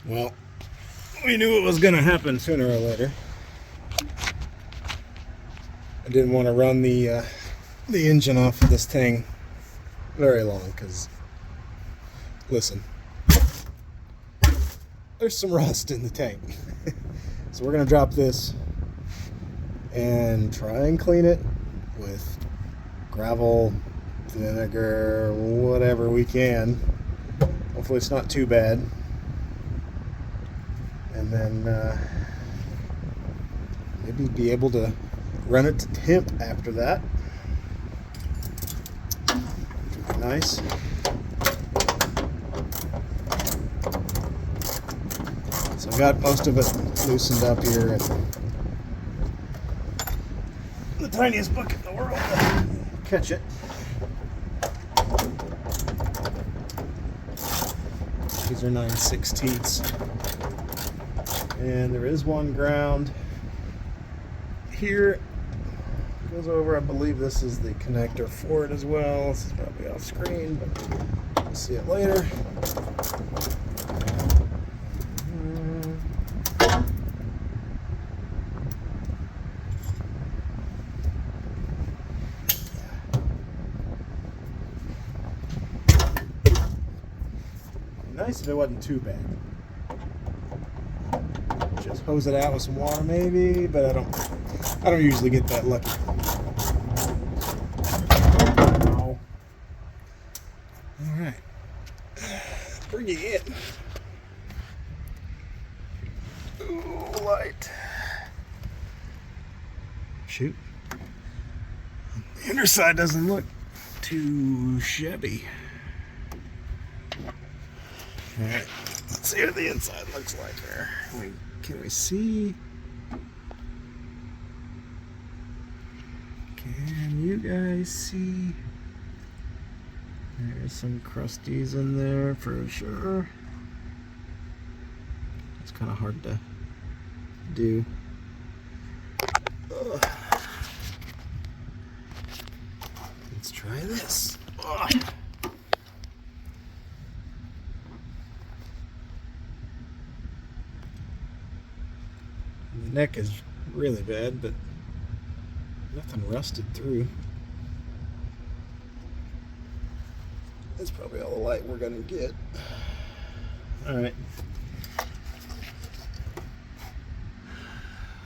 Well, we knew it was going to happen sooner or later. I didn't want to run the engine off of this thing very long because, listen, there's some rust in the tank. So we're going to drop this and try and clean it with gravel, vinegar, whatever we can. Hopefully it's not too bad. And then maybe be able to run it to temp after that. Which would be nice. So I got most of it loosened up here, and the tiniest bucket in the world to catch it. These are 9/16. And there is one ground here. Goes over, I believe this is the connector for it as well. This is probably off screen, but we'll see it later. Nice if it wasn't too bad. Just hose it out with some water maybe, but I don't usually get that lucky. Oh. Alright. Bring it in. Ooh, light. Shoot. The underside doesn't look too shabby. Alright, let's see what the inside looks like here. Can we see? Can you guys see? There's some crusties in there for sure. It's kind of hard to do. Ugh. Let's try this. Ugh. The neck is really bad, but nothing rusted through. That's probably all the light we're gonna get. Alright.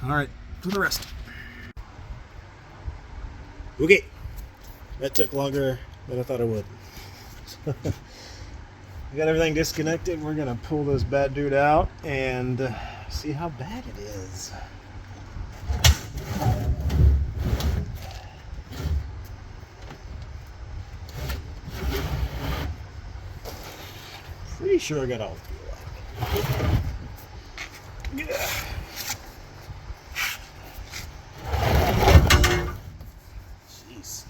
Alright, for the rest. Okay. That took longer than I thought it would. We got everything disconnected. We're gonna pull this bad dude out and see how bad it is. Pretty sure I got all three. Yeah. Jeez.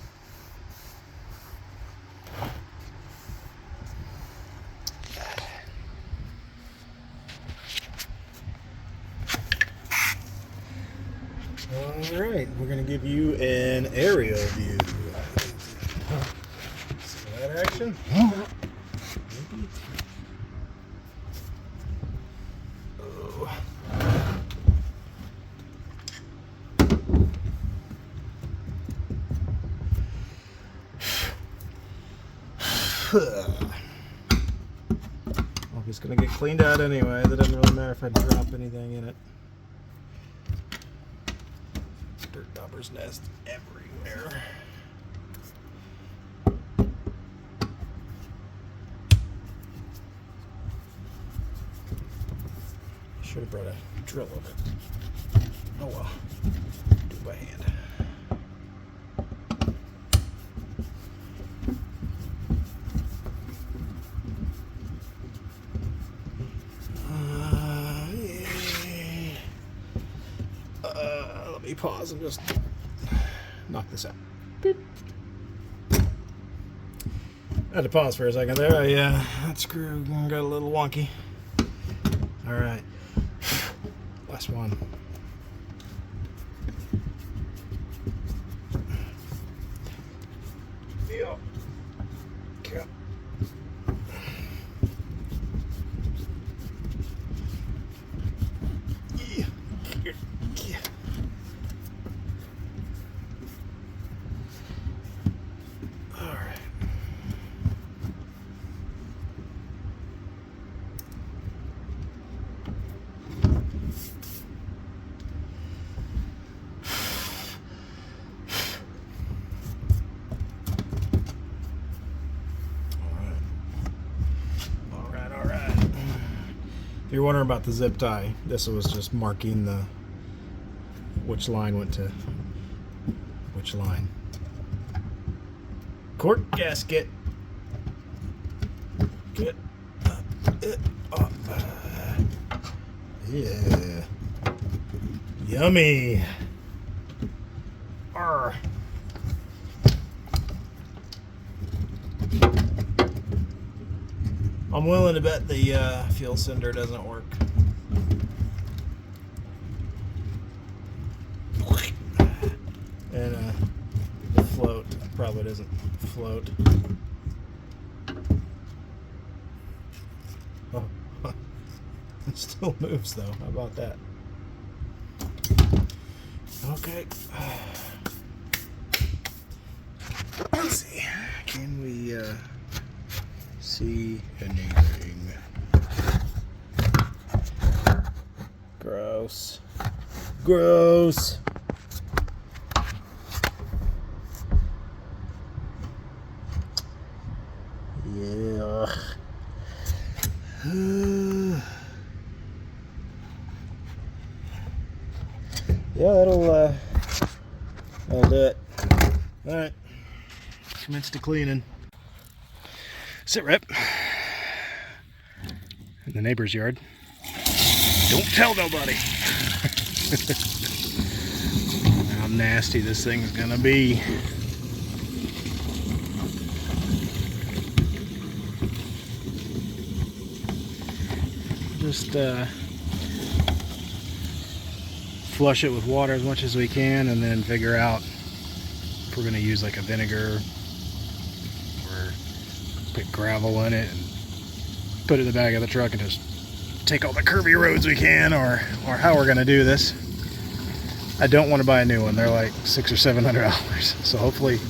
Alright, we're going to give you an aerial view. See that action? Oh. Well, it's going to get cleaned out anyway. That doesn't really matter if I drop anything in it. Dirt dauber's nest everywhere. Should have brought a drill of it. Oh well. Do it by hand. Let me pause and just knock this out. Boop. I had to pause for a second there. That screw got a little wonky. All right, last one. Yeah. Okay. If you're wondering about the zip tie, this was just marking the which line went to which line. Cork gasket. Get it up. Yeah. Yummy. Arr. I'm willing to bet the fuel cylinder doesn't work. And the float probably doesn't float. Oh, it still moves though. How about that? Okay. Let's see. Can we see anything? Gross. Gross. Yeah. Yeah, that'll do it. All right. Commence to cleaning. Sit rep in the neighbor's yard. Don't tell nobody how nasty this thing's gonna be. Just flush it with water as much as we can, and then figure out if we're gonna use like a vinegar or put gravel in it and put it in the back of the truck and just take all the curvy roads we can, or how we're gonna do this. I don't want to buy a new one. They're like $600 or $700. So hopefully,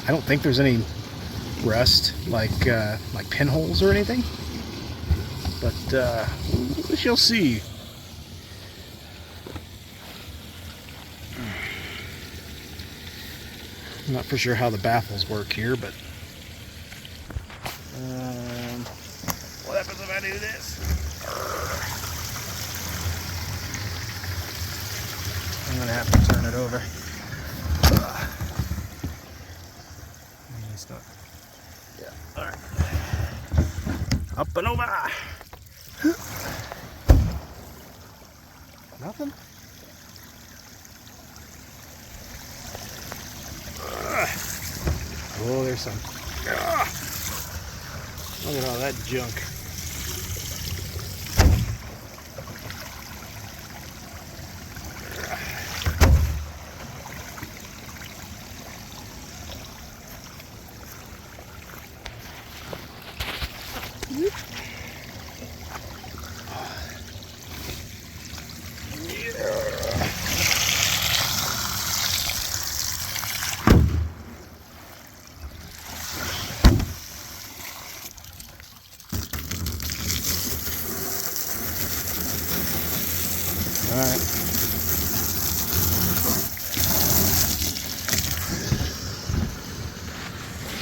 I don't think there's any rust like pinholes or anything. But we shall see. I'm not for sure how the baffles work here, but what happens if I do this? I'm gonna have to turn it over. It's not. Yeah. All right. Up and over. Nothing. Oh, there's some. Look at all that junk. All right.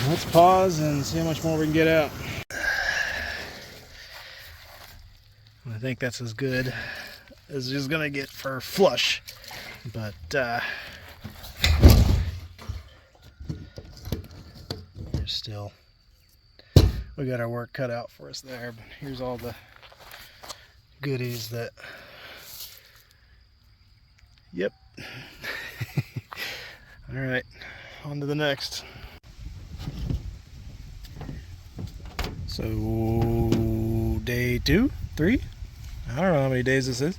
Let's pause and see how much more we can get out. I think that's as good as it's gonna get for flush, but there's still, we got our work cut out for us there. But here's all the goodies that. Yep. All right, on to the next. So day 2, 3, I don't know how many days this is.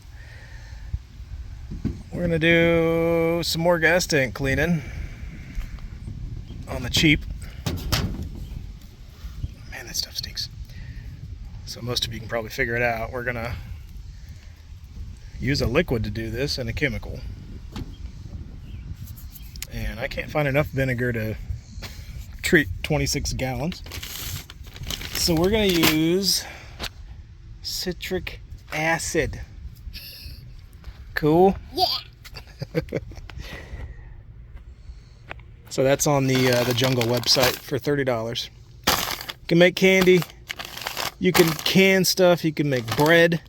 We're gonna do some more gas tank cleaning on the cheap. Man, that stuff stinks. So most of you can probably figure it out. We're gonna use a liquid to do this and a chemical. And I can't find enough vinegar to treat 26 gallons. So we're gonna use citric acid. Cool? Yeah. So that's on the Jungle website for $30. You can make candy, you can can stuff, you can make bread,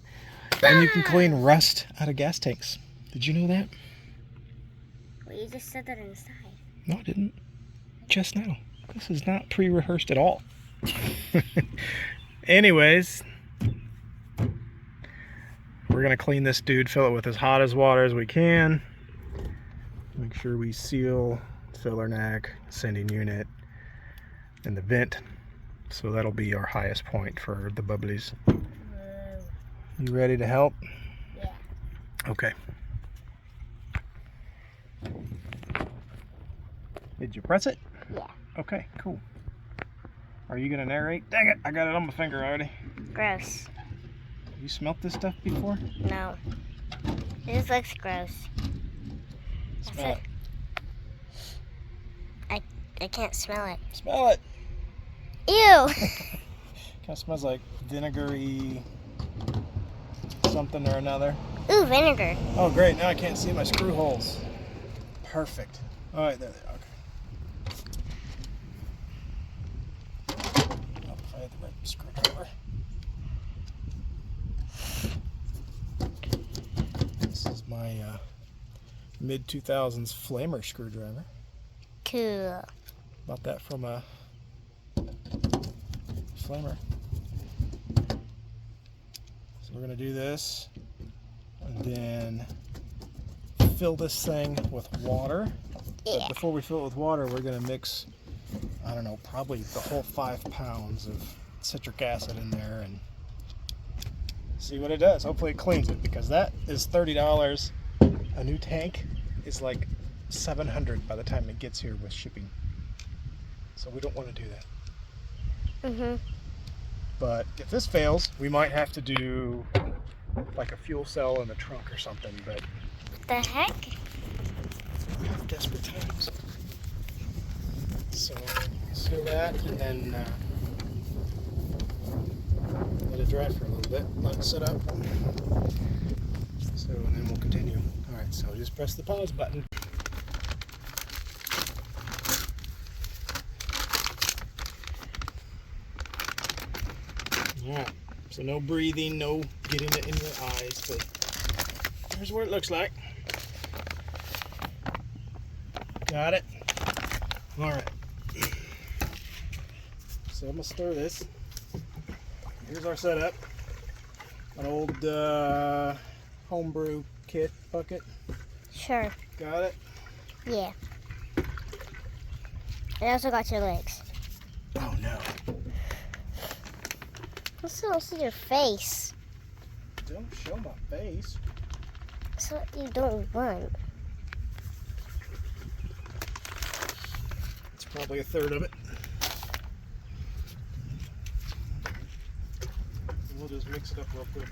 And you can clean rust out of gas tanks. Did you know that? Well, you just said that inside. No, I didn't. Just now. This is not pre-rehearsed at all. Anyways, we're gonna clean this dude, fill it with as hot as water as we can. Make sure we seal filler neck, sending unit, and the vent. So that'll be our highest point for the bubblies. You ready to help? Yeah. Okay. Did you press it? Yeah. Okay, cool. Are you gonna narrate? Dang it, I got it on my finger already. Gross. Have you smelt this stuff before? No. This looks gross. Smell it. I can't smell it. Smell it. Ew! Kind of smells like vinegary something or another. Ooh, vinegar. Oh great, now I can't see my screw holes. Perfect. All right, there they are. Okay. Oh, if I had the right screwdriver. This is my mid-2000s flamer screwdriver. Cool. Bought that from a flamer. So we're gonna do this and then fill this thing with water. Yeah. But before we fill it with water, we're gonna mix, I don't know, probably the whole 5 pounds of citric acid in there and see what it does. Hopefully it cleans it, because that is $30. A new tank is like $700 by the time it gets here with shipping. So we don't want to do that. Mm-hmm. But if this fails, we might have to do like a fuel cell in the trunk or something. But The heck? desperate times. So seal that and then let it dry for a little bit. Let it sit up. So and then we'll continue. All right. So just press the pause button. Alright, so no breathing, no getting it in your eyes, but here's what it looks like. Got it? Alright. So I'm going to stir this. Here's our setup. An old homebrew kit bucket. Sure. Got it? Yeah. I also got your legs. Oh no. I still don't see your face. Don't show my face. That's what you don't want. It's probably a third of it. We'll just mix it up real quick.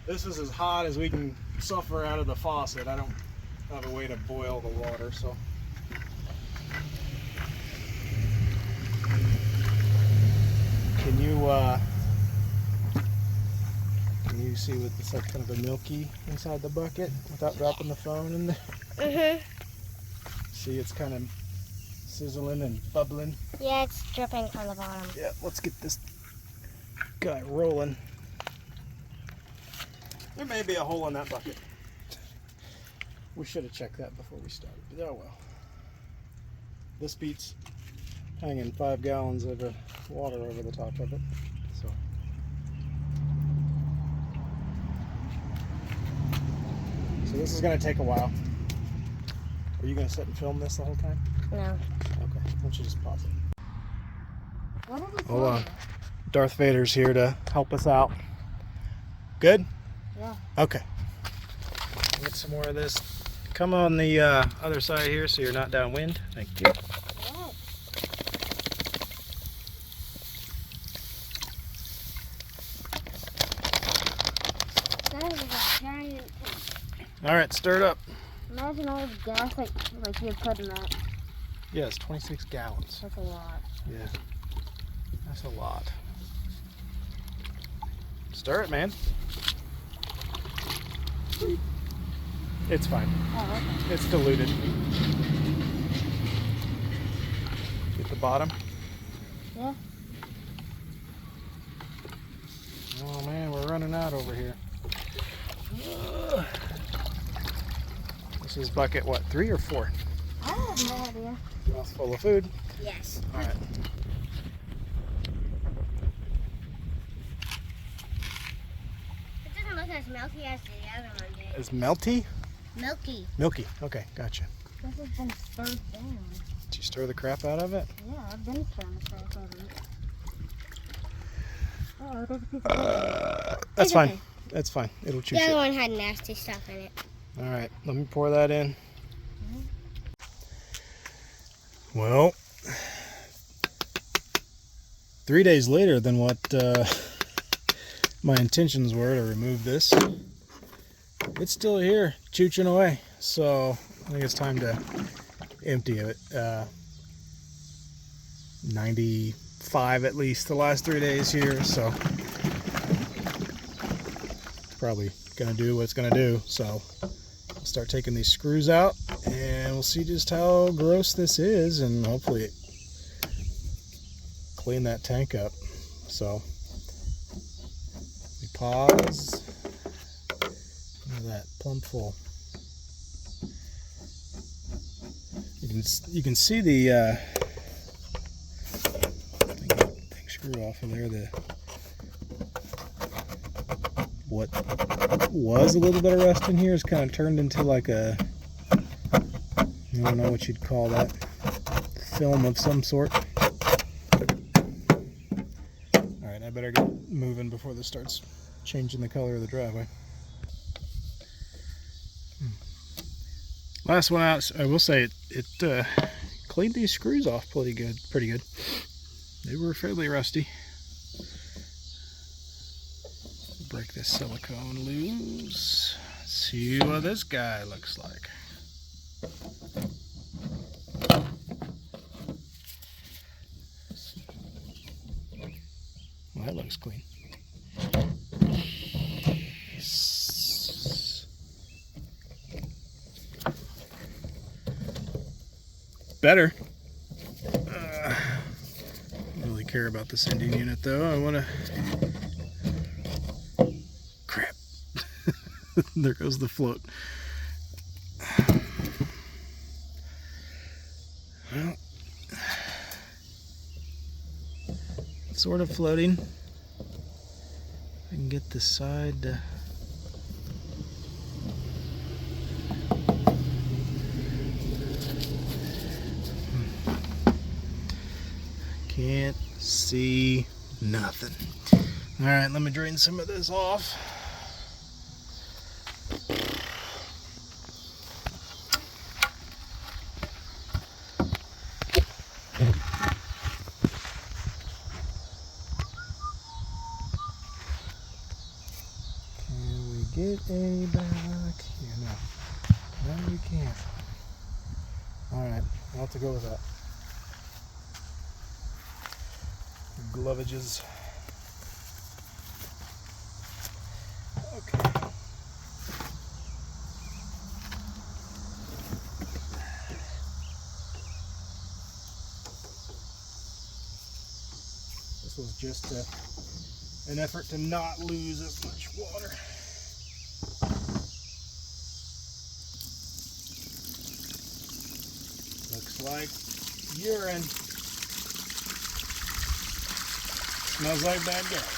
This is as hot as we can suffer out of the faucet. I don't have a way to boil the water, so. Can you see what it's like, kind of a milky inside the bucket without dropping the phone in there? Mm-hmm. See, it's kind of sizzling and bubbling. Yeah, it's dripping from the bottom. Yeah, let's get this guy rolling. There may be a hole in that bucket. We should have checked that before we started, but oh well. This beats hanging 5 gallons of water over the top of it. So this is going to take a while. Are you going to sit and film this the whole time? No. Okay, why don't you just pause it? What did we Hold on. Darth Vader's here to help us out. Good? Yeah. Okay. Get some more of this. Come on the other side here so you're not downwind. Thank you. That is a giant. All right, stir it up. Imagine all the gas like you put in that. Yeah, it's 26 gallons. That's a lot. Yeah, that's a lot. Stir it, man. It's fine. Oh, okay. It's diluted. Get the bottom. Yeah. Oh man, we're running out over here. This is bucket, what, 3 or 4? I have no idea. Mouthful of food. Yes. All right. It doesn't look as milky as the other one did. It's melty? Milky. Milky. Okay, gotcha. This has been stirred down. Did you stir the crap out of it? Yeah, I've been stirring the crap out of it. Oh, there's a piece of That's It's fine. okay. That's fine. It'll chew The other shit. one had nasty stuff in it. All right, let me pour that in. Well, 3 days later than what my intentions were to remove this, it's still here, chooching away. So I think it's time to empty it. 95 at least the last 3 days here, so it's probably gonna do what it's gonna do. So I'll start taking these screws out and we'll see just how gross this is, and hopefully it clean that tank up. So we pause. Look at that, plumb full. You can see the thing screw off of there. What was a little bit of rust in here is kind of turned into like a, I don't know what you'd call that, film of some sort. Alright, I better get moving before this starts changing the color of the driveway. Last one out, I will say it cleaned these screws off pretty good. They were fairly rusty. Break this silicone loose. See what this guy looks like. Well, that looks clean. Better. Don't really care about the sending unit though. I want to. Crap. There goes the float. Well, it's sort of floating. I can get the side. Can't see nothing. All right, let me drain some of this off. Can we get any back here? No. No, you can't. All right, I'll have to go with that. Glovages. Okay. This was just an effort to not lose as much water. Looks like urine. Smells like bad gas.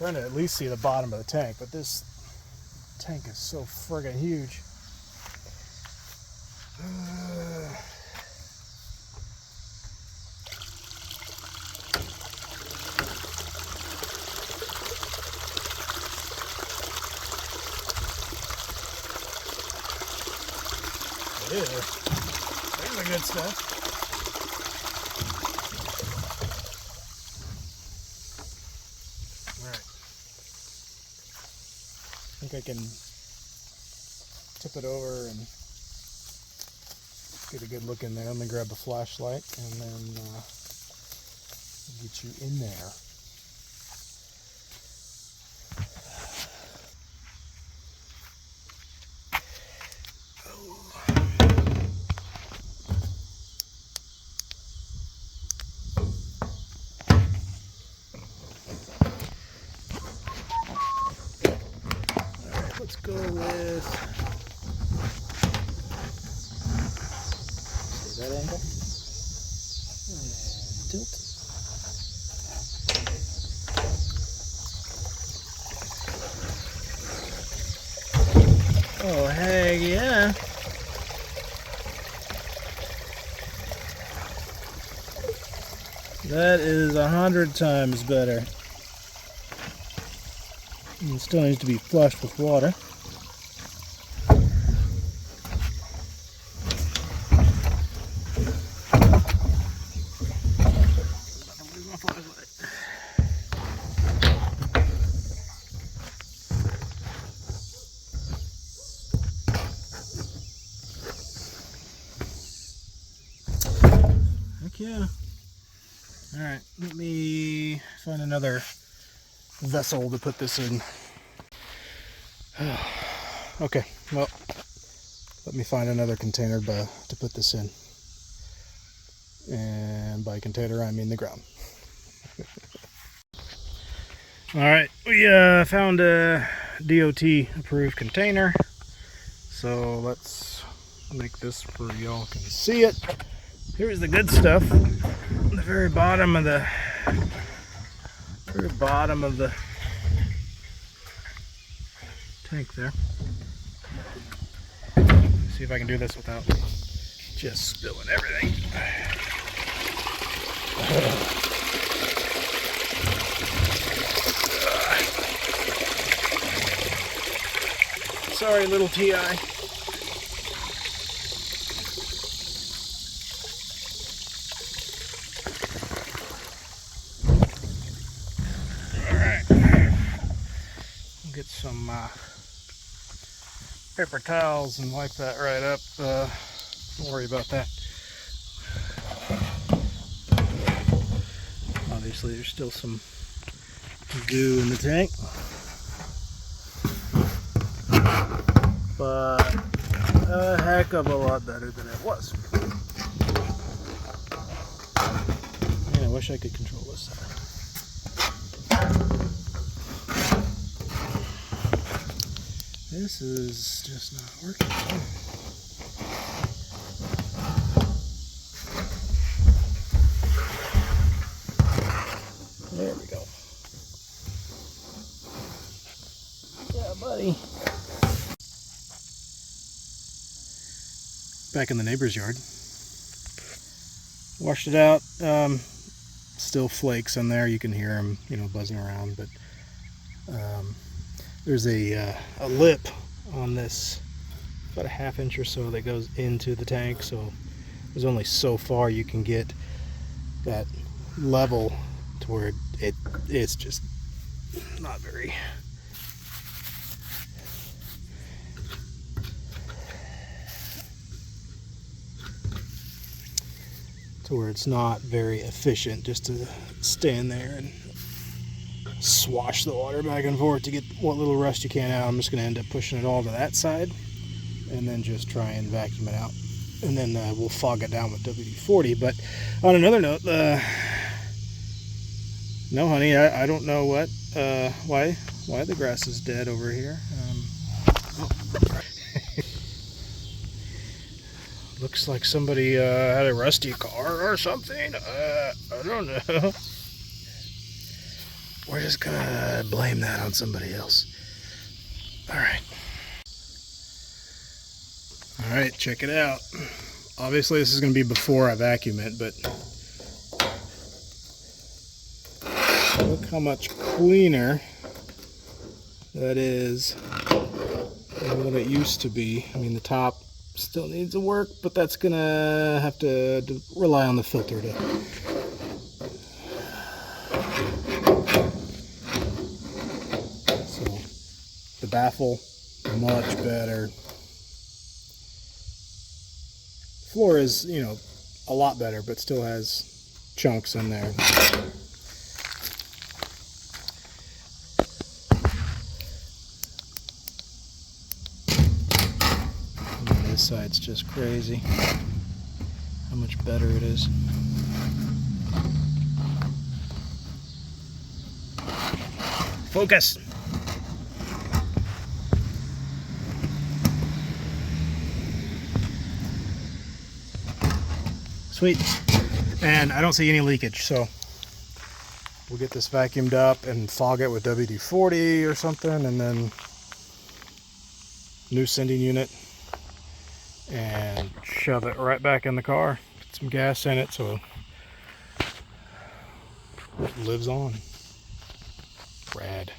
trying to at least see the bottom of the tank, but this tank is so friggin' huge. There's the good stuff. All right. I think I can tip it over and get a good look in there. Let me grab a flashlight and then get you in there. Let's go with, see that angle? And tilt. Oh, heck yeah. That is 100 times better. It still needs to be flushed with water. Heck yeah. Alright, let me find another vessel to put this in. Okay, well, let me find another container to put this in. And by container, I mean the ground. Alright, we found a DOT approved container. So let's make this where y'all can see it. Here's the good stuff. The very bottom of the tank there. See if I can do this without just spilling everything. Sorry, little TI. Get some paper towels and wipe that right up. Don't worry about that. Obviously there's still some goo in the tank, but a heck of a lot better than it was. Man, I wish I could control this side. This is just not working. There we go. Yeah, buddy. Back in the neighbor's yard. Washed it out. Still flakes in there. You can hear them, buzzing around, but there's a lip on this, about a ½ inch or so, that goes into the tank, so there's only so far you can get that level to where it's just not very. To where it's not very efficient just to stand there and swash the water back and forth to get what little rust you can out. I'm just going to end up pushing it all to that side and then just try and vacuum it out, and then we'll fog it down with WD-40. But on another note, no honey, I don't know what why the grass is dead over here. Looks like somebody had a rusty car or something. I don't know. Where just gonna blame that on somebody else. Alright. Alright, check it out. Obviously this is gonna be before I vacuum it, but look how much cleaner that is than what it used to be. I mean, the top still needs to work, but that's gonna have to rely on the filter to. So the baffle, much better. Floor is, you know, a lot better, but still has chunks in there. This side's just crazy how much better it is. Focus. Sweet. And I don't see any leakage, so we'll get this vacuumed up and fog it with WD-40 or something, and then new sending unit, and shove it right back in the car. Put some gas in it so it lives on. Rad.